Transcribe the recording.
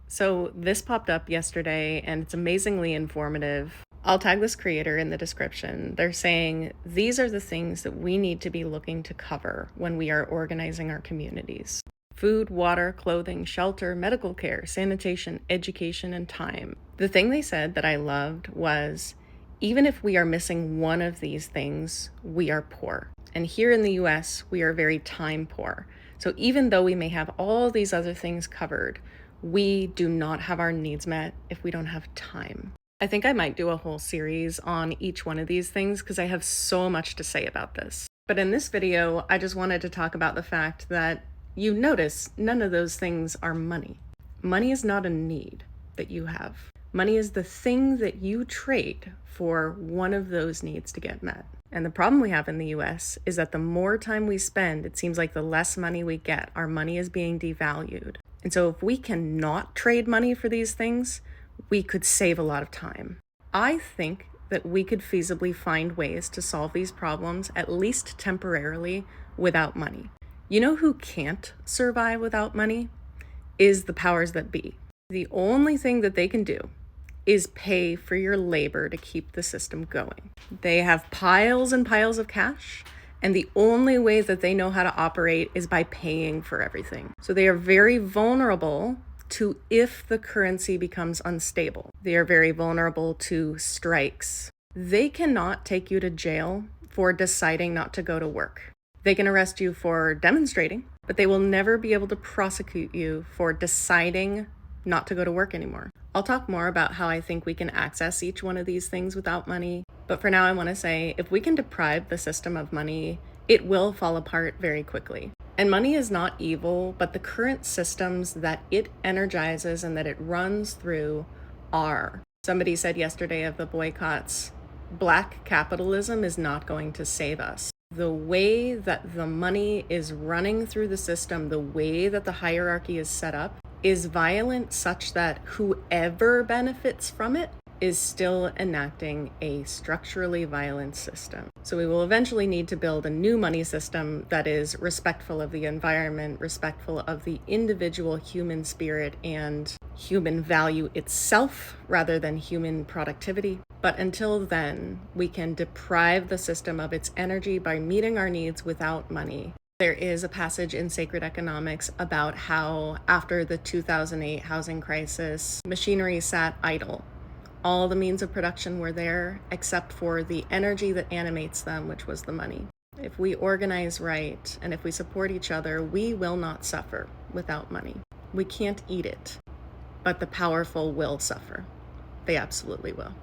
So this popped up yesterday and it's amazingly informative. I'll tag this creator in the description. They're saying these are the things that we need to be looking to cover when we are organizing our communities: food, water, clothing, shelter, medical care, sanitation, education, and time. The thing they said that I loved was, even if we are missing one of these things, we are poor. And here in the US, we are very time poor. So even though we may have all these other things covered, we do not have our needs met if we don't have time. I think I might do a whole series on each one of these things because I have so much to say about this. But in this video, I just wanted to talk about the fact that you notice none of those things are money. Money is not a need that you have. Money is the thing that you trade for one of those needs to get met. And the problem we have in the US is that the more time we spend, it seems like the less money we get. Our money is being devalued. And so if we cannot trade money for these things, we could save a lot of time. I think that we could feasibly find ways to solve these problems, at least temporarily, without money. You know who can't survive without money? Is the powers that be. The only thing that they can do is pay for your labor to keep the system going. They have piles and piles of cash, and the only way that they know how to operate is by paying for everything. So they are very vulnerable to if the currency becomes unstable. They are very vulnerable to strikes. They cannot take you to jail for deciding not to go to work. They can arrest you for demonstrating, but they will never be able to prosecute you for deciding not to go to work anymore. I'll talk more about how I think we can access each one of these things without money. But for now, I want to say, if we can deprive the system of money, it will fall apart very quickly. And money is not evil, but the current systems that it energizes and that it runs through are. Somebody said yesterday of the boycotts, black capitalism is not going to save us. The way that the money is running through the system, the way that the hierarchy is set up, is violent such that whoever benefits from it is still enacting a structurally violent system. So we will eventually need to build a new money system that is respectful of the environment, respectful of the individual human spirit and human value itself rather than human productivity. But until then, we can deprive the system of its energy by meeting our needs without money. There is a passage in Sacred Economics about how after the 2008 housing crisis, machinery sat idle. All the means of production were there except for the energy that animates them, which was the money. If we organize right and if we support each other, we will not suffer without money. We can't eat it, but the powerful will suffer. They absolutely will.